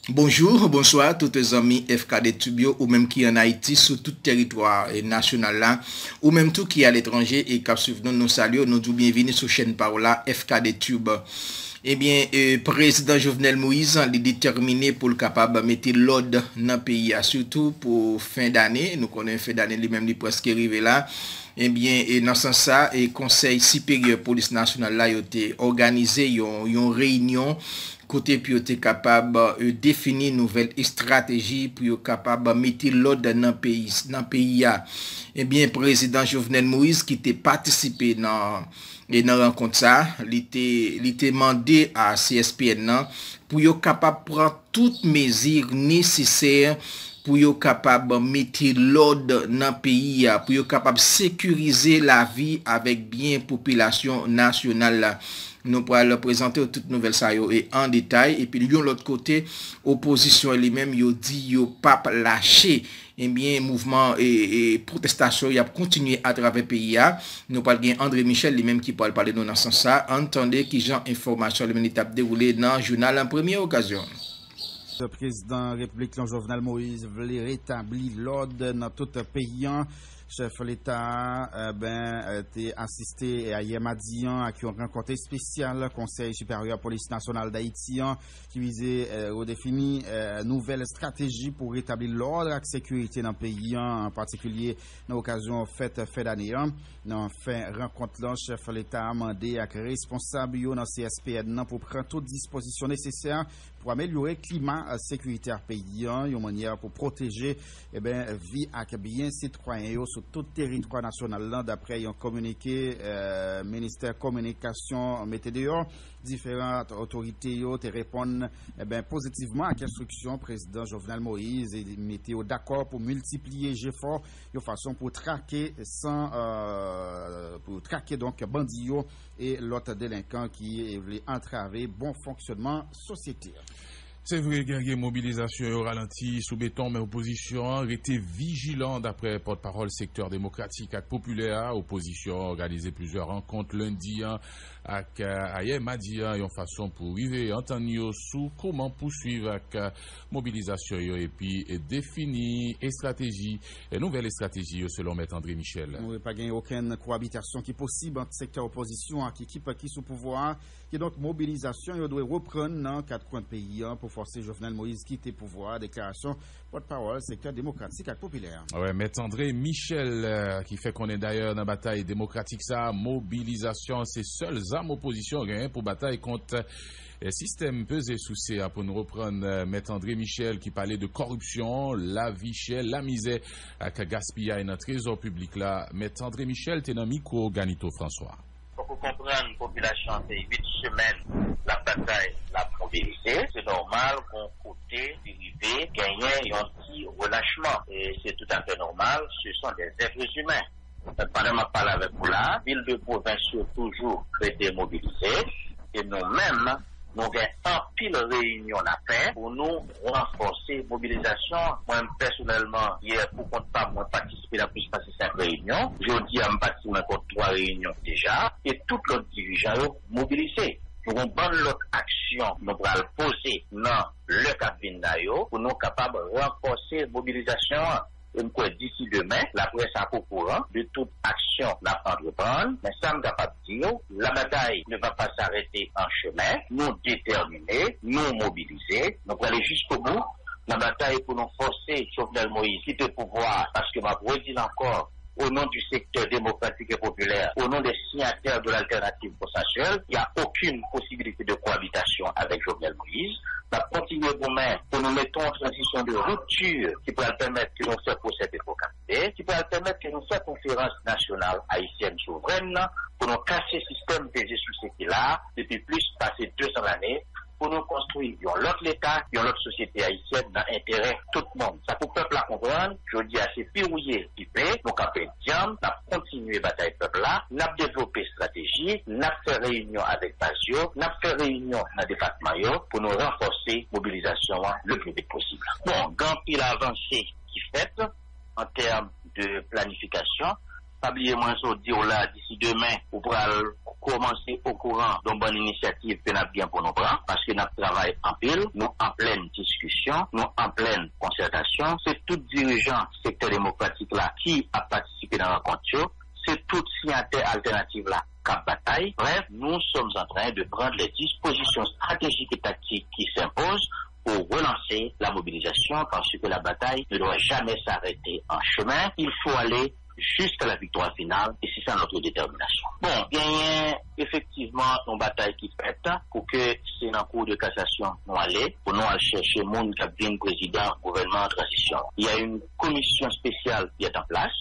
Bonjour, bonsoir tous les amis FKD Tubio ou même qui en Haïti sur tout territoire national là ou même tout qui est à l'étranger et qui suivent nous saluons, nous bienvenue sur chaîne Parola FKD Tube. Eh bien, président Jovenel Moïse est déterminé pour le capable de mettre l'ordre dans le pays, surtout pour fin d'année. Nous connaissons fin d'année lui-même, il est presque arrivé là. Eh bien, dans ce sens, le Conseil supérieur police nationale là, a été organisé une réunion côté puis était capable de définir une nouvelle stratégie pour capable de mettre l'ordre dans le pays. Eh bien, président Jovenel Moïse qui était participé dans la rencontre ça, il était demandé à CSPN pour être capable de prendre toutes mesures nécessaires pour être capable de mettre l'ordre dans le pays, pour être capable de sécuriser la vie avec bien population nationale. Nous pourrons le présenter toute nouvelle ça et en détail. Et puis, de l'autre côté, opposition elle-même, il dit qu'il pas lâché. Eh bien, mouvement et protestation, il a continué à travers le pays. Nous parlons André Michel, lui-même qui parle de nous dans ce sens. Entendez qui genre information, le étape déroulée dans le journal en première occasion. Le président République Jovenel Moïse voulait rétablir l'ordre dans tout le pays. Chef de l'État était assisté à Yemadian qui ont rencontré spécial Conseil supérieur police nationale d'Haïti qui visait au définir nouvelle stratégie pour rétablir l'ordre et la sécurité dans le pays, en particulier dans l'occasion fête d'année. Dans fin rencontre là, chef de l'État a demandé à responsable dans CSPN pour prendre toutes dispositions nécessaires pour améliorer le climat sécuritaire pays, une manière pour protéger vie et bien citoyens sur tout le territoire national. D'après un communiqué, ministère communication météo, différentes autorités répondent positivement à l'instruction président Jovenel Moïse et météo d'accord pour multiplier les efforts de façon pour traquer donc bandits et l'autre délinquant qui veut entraver bon fonctionnement société. C'est vrai qu'il y a une mobilisation au ralenti sous béton, mais l'opposition a été vigilante d'après porte-parole secteur démocratique et populaire. Opposition a organisé plusieurs rencontres lundi avec Ayer Madia, une façon pour arriver à entendre sous comment poursuivre avec mobilisation et puis définir une stratégie, une nouvelle stratégie selon M. André Michel. Il n'y a pas aucune cohabitation qui est possible entre secteur opposition et équipe qui sous pouvoir. Et donc mobilisation, il doit reprendre dans 4 coins de pays pour forcer Jovenel Moïse quitter le pouvoir. Déclaration porte-parole secteur démocratique et populaire. Ouais, M. André Michel qui fait qu'on est d'ailleurs dans la bataille démocratique, ça, mobilisation, c'est seules armes opposition pour bataille contre le système pesé sous CA. Pour nous reprendre M. André Michel qui parlait de corruption, la vie chère, la misère avec gaspillage dans le trésor public là. M. André Michel, t'es dans micro Ganito François. Pour comprendre la population, c'est 8 semaines, la bataille, la mobilisée. C'est normal qu'on côté dérivé, gagner un petit relâchement. Et c'est tout à fait normal, ce sont des êtres humains. Pendant ma parole avec vous là, ville de province toujours été mobilisée. Et nous-mêmes, nous avons un pile réunion à faire pour nous renforcer mobilisation. Moi, personnellement, hier, pour compte pas, moi, participer à plus de 5 réunions. Jeudi, à me participer à 3 réunions déjà. Et tout l'autre dirigeant mobilisé. Nous avons bonne l'autre action, nous allons poser dans le cabinet pour nous capables de renforcer la mobilisation. D'ici demain, la presse a au courant de toute action la entreprendre, mais ça me capable de dire, la bataille ne va pas s'arrêter en chemin, nous déterminer, nous mobiliser, nous aller jusqu'au bout. La bataille pour nous forcer Jovenel Moïse quitter le pouvoir, parce que ma voix dit encore, au nom du secteur démocratique et populaire, au nom des signataires de l'alternative consensuelle, il n'y a aucune possibilité de cohabitation avec Jovenel Moïse. On va continuer pour nous mettons en transition de rupture qui pourra permettre que nous fassions procès de localité, qui pourra permettre que nous fassions conférence nationale haïtienne souveraine pour nous casser le système pesé sous ce qu'il a depuis plus passé 200 années pour nous construire l'autre l'État, l'autre société haïtienne dans l'intérêt de tout le monde. Ça pour le peuple à comprendre, je dis à ces pirouillés qui paient, nous avons fait diable, nous avons continué la bataille peuple là, nous avons développé stratégie, nous avons fait réunion avec Basio, nous avons fait réunion dans le département pour nous renforcer la mobilisation le plus vite possible. Bon, quand il a avancé qui fait en termes de planification, pas oublier moi dire là d'ici demain, pour commencer au courant d'une bonne initiative que nous avons bien pour nous prendre, parce que nous travaillons en pile, nous en pleine discussion, nous en pleine concertation. C'est tout dirigeant secteur démocratique là qui a participé dans la rencontre, c'est tout signataire alternative là qui a bataille. Bref, nous sommes en train de prendre les dispositions stratégiques et tactiques qui s'imposent pour relancer la mobilisation, parce que la bataille ne doit jamais s'arrêter en chemin. Il faut aller jusqu'à la victoire finale, et c'est ça notre détermination. Bon, il y a effectivement une bataille qui fait pour que c'est dans le cours de cassation nous aller, pour nous aller chercher le monde qui a bien président, gouvernement en transition. Il y a une commission spéciale qui est en place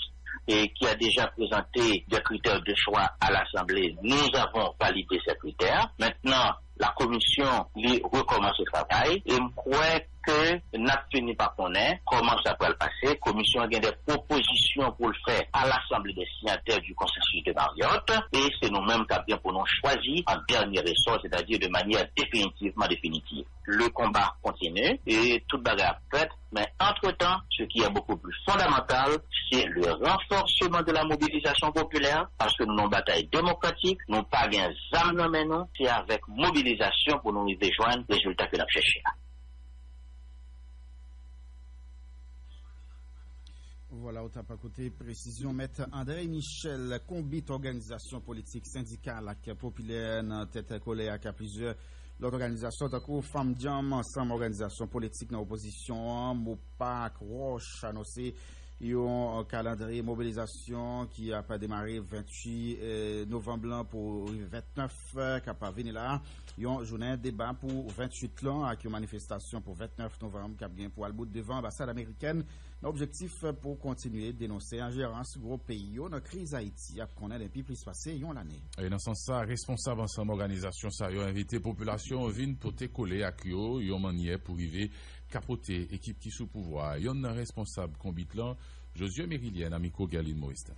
et qui a déjà présenté des critères de choix à l'Assemblée. Nous avons validé ces critères. Maintenant, la commission lui recommence le travail et je crois que n'a fini par connaître comment ça peut le passer. La commission a des propositions pour le faire à l'Assemblée des signataires du consensus de Mariotte et c'est nous-mêmes qui avons pour nous choisi en dernier ressort, c'est-à-dire de manière définitive. Le combat continue et toute bagarre faite, mais entre-temps, ce qui est beaucoup plus fondamental, c'est le renforcement de la mobilisation populaire, parce que nous avons une bataille démocratique, nous n'avons pas bien âme, mais nous, c'est avec mobilisation pour nous rejoindre les résultats que nous avons cherchés. Voilà, au tape à côté, précision, maître André Michel, combien d'organisations politiques, syndicales, populaires, dans tête collée à plusieurs l'autre organisation, tant que Femmes Diam, ensemble organisation politique dans l'opposition, Mopak, Roche, annoncé un calendrier mobilisation qui a pas démarré 28 novembre pour 29 qui a pas venu là. Il y a une journée débat pour 28 là avec une manifestation pour 29 novembre qui a bien pour aller devant l'ambassade américaine. L'objectif pour continuer de dénoncer ingérence gros pays dans la crise Haïti a qu'on a depuis plus passé l'année. Et dans ce sens ça, responsable ensemble organisation ça a invité population vinn pour te coller à Kyo, yon manière pour arriver capoter équipe qui sous pouvoir. Yon responsable combat là, Josué Mérilien, amico Galine Moïse.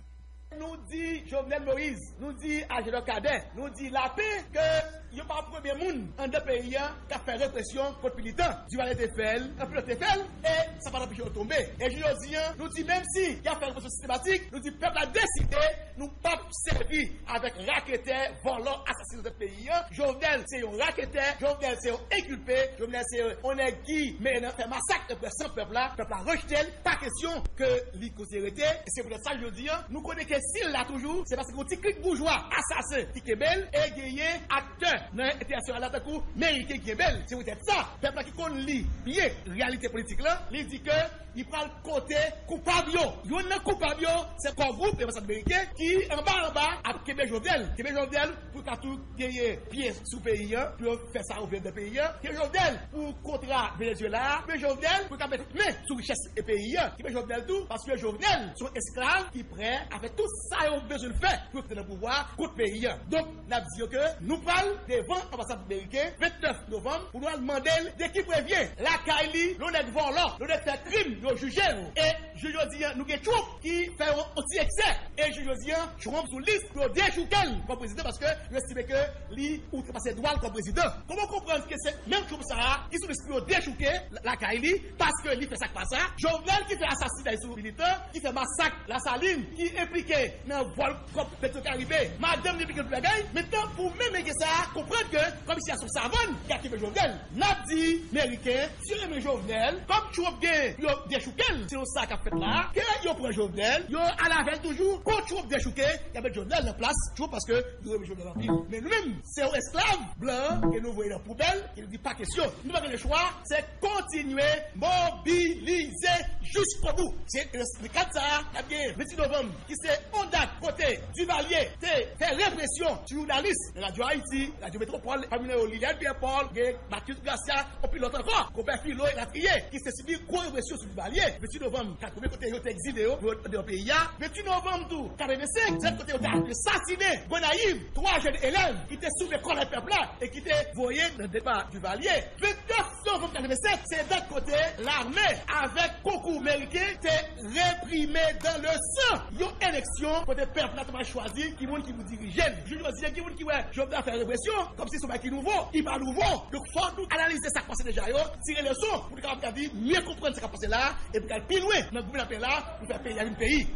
Nous dit Jovenel Moïse, nous dit Agélo Cadet, nous dit la paix que il n'y a pas premier monde en deux pays qui a fait répression contre militants. Du Valais Tefel, un peu de Tefel, et ça va empêcher de tomber. Et je dis, nous dit même si il y a fait répression systématique, nous dit peuple a décidé, nous pas servir avec raquettaires, volants, assassins de pays. Jovenel, c'est un raquettaire, Jovenel, c'est un inculpé, Jovenel, c'est on est qui, mais il a fait massacre de 100 peuples là, peuple a rejeté, pas question que l'icosérité, et c'est pour ça que je dis, nous connaissons que s'il l'a toujours, c'est parce que petit clic bourgeois, assassin, qui est belle, et gagné, acteur, dans l'international attaquant, américain qui est belle. C'est peut-être ça. Peuple qui connaît bien réalité politique là, il dit que il prend le côté coupable. Il y a un coupable, c'est comme groupe américain qui en bas a Québec Jovenel. Québec Jovenel pour qu'à tout gagner pied sous pays, pour faire ça au de pays. Québec Jovenel pour contrat Venezuela. Québec Jovenel pour qu'à mettre main sur richesse et pays. Québec Jovenel tout parce que Jovenel sont esclaves qui prêts à faire tout ça qu'ils ont besoin de faire pour obtenir le pouvoir contre le pays. Donc, nous avons dit que nous parlons devant l'ambassade américaine 29 novembre pour nous demander de qui prévient la Kaili, l'honnête volant, l'honnête fait crime, nous juger. Et je dis, nous avons troupes qui fait un petit excès. Et je dis, je rentre sur liste pour déchouquer comme président parce que je estime que lui outrepasse droit comme président. Comment comprendre que c'est même comme ça qui sont l'esprit pour déchouquer la Kaili parce que lui fait ça comme ça. Jovenel qui fait assassinat sur militaires, qui fait massacre la Saline, qui est impliqué dans le vol propre Petro-Caribé. Madame impliquée dans le bagage. Maintenant, pour même que ça, comprendre que comme si à son savane, qui a tué Jovenel, n'a dit américain, si on aime Jovenel, comme tu as bien déchouqué, c'est ça qu'a fait là, que yo prend Jovenel, yo à la veille toujours, quand tu as déchouqué, il y a Jovenel en place, toujours parce que nous aimons Jovenel en ville. Mais nous-mêmes, c'est un esclave blanc que nous voyons dans la poubelle, qui ne dit pas question. Nous avons le choix, c'est continuer, mobiliser jusqu'au bout. C'est le cadre ça, il y a bien 28 novembre, qui c'est on date côté Duvalier, c'est fait répression sur journalistes, Radio Haïti, Radio Métropole, famille Liliane Pierre-Paul, Mathieu Garcia, au pilote encore, Robert Philo et la Trier, qui s'est subi gros répression sur Duvalier, 28 novembre, 80 côté, ils ont été exilés dans le pays, 28 novembre, tout, 85, 7 côté, ils ont assassiné, Gonaïve, 3 jeunes élèves, qui étaient sous le corps des peuples et qui étaient voyés dans le débat Duvalier. 29 novembre 87, c'est d'un côté, l'armée, avec concours américain, c'est réprimé dans le sang. Ils ont élection, côté peuple, là, choisi, qui vous dirige. Je veux dire, qui qui ouais, je vais faire répression, comme si c'est qui nouveau, il pas nouveau. Donc, faut nous analyser ça qui passe déjà, tirer les leçons, pour que dire, mieux comprendre ce qui passe là, et pour qu'elle plus loin, dans le gouvernement là, pour faire payer un pays.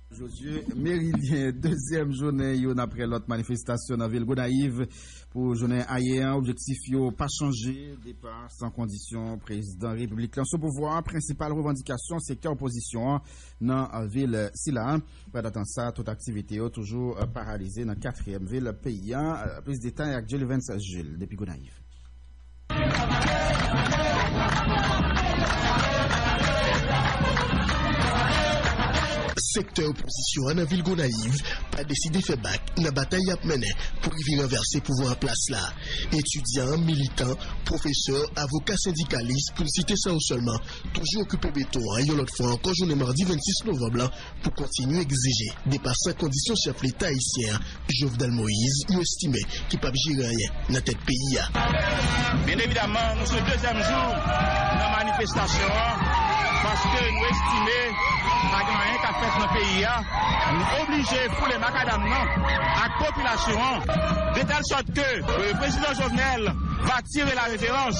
Josué Méridien, deuxième journée après l'autre manifestation dans la ville Gonaïve pour journée hier, objectif yo pas changé, départ sans condition, président République lance au pouvoir, principale revendication secteur opposition dans la ville Sila. Pendant ça, toute activité toujours paralysée dans la quatrième ville pays. Plus de détails avec Jules Vance Jules depuis Gonaïve. Secteur opposition en ville Gonaïve pas décidé faire bac la bataille à mener pour y renverser pouvoir en place là. Étudiants, militants, professeurs, avocats, syndicalistes, pour citer ça ou seulement, toujours occupé béton et l'autre fois encore journée mardi 26 novembre pour continuer à exiger dépassant conditions chef l'État haïtien Jovenel Moïse, il estimé qu'il ne peut gérer rien dans la tête pays. Bien évidemment, nous sommes deuxième jour de la manifestation parce que nous estimons pas de rien qu'à faire dans le pays. Nous obligés pour les macadam à la population de telle sorte que le président Jovenel va tirer la référence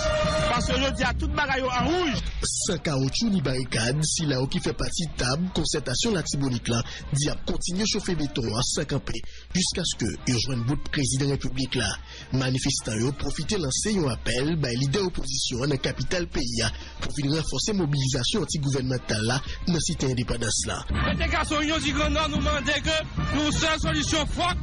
parce que je dis à toute bagaille en rouge. Sans caoutchouc ni barricade, si là qui fait partie de table, concertation l'actibonique là, dit à continuer chauffer béton à 50 p jusqu'à ce que il rejoigne le président de la République là. Manifestants ont profité lancer un appel by leader opposition dans la capitale pays pour venir renforcer mobilisation anti-gouvernementale là dans la cité indépendance là. L'intégration Union du Grand Nord nous demandait que nous seule solution forte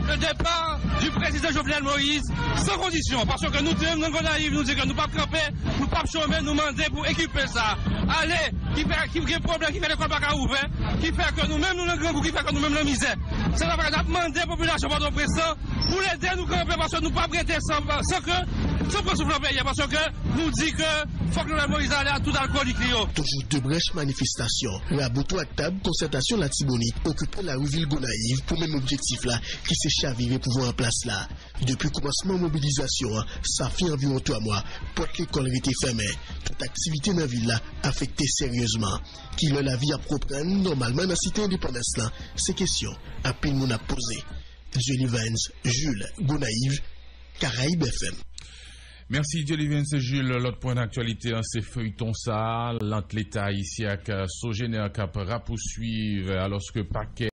le départ du président Jovenel Moïse sans condition parce que nous devons nous naïfs, nous disons que nous ne pouvons pas camper, nous ne pouvons pas chômer, nous demander pour équiper ça. Allez, qui fait problème, qui fait l'école pas ouvert, qui fait que nous-mêmes nous le grand, qui fait que nous-mêmes la misère. C'est la part demander à la population de pressant pour l'aider nous camper parce que nous ne pouvons pas prêter sans prendre souffle pays parce que nous dit que faut que le Moïse allait à tout alcoolique. Toujours deux brèches manifestations. Raboutou à table, concertation la Tibonite, occupant la rue Ville Gonaïve pour même objectif là, qui s'est chaviré pouvoir en place là. Depuis commencement mobilisation, ça fait environ 3 mois, porte l'école était fermée. Toute activité dans la ville là affectée sérieusement. Qui le la vie à propre normalement dans la cité indépendance là, ces questions, à peine mon a posé. Jules Vance, Jules, Gonaïve, Caraïbes FM. Merci Jolivien, c'est Jules. L'autre point d'actualité, c'est feuilleton ça. L'État ici à Sogéné cap poursuivre alors que paquet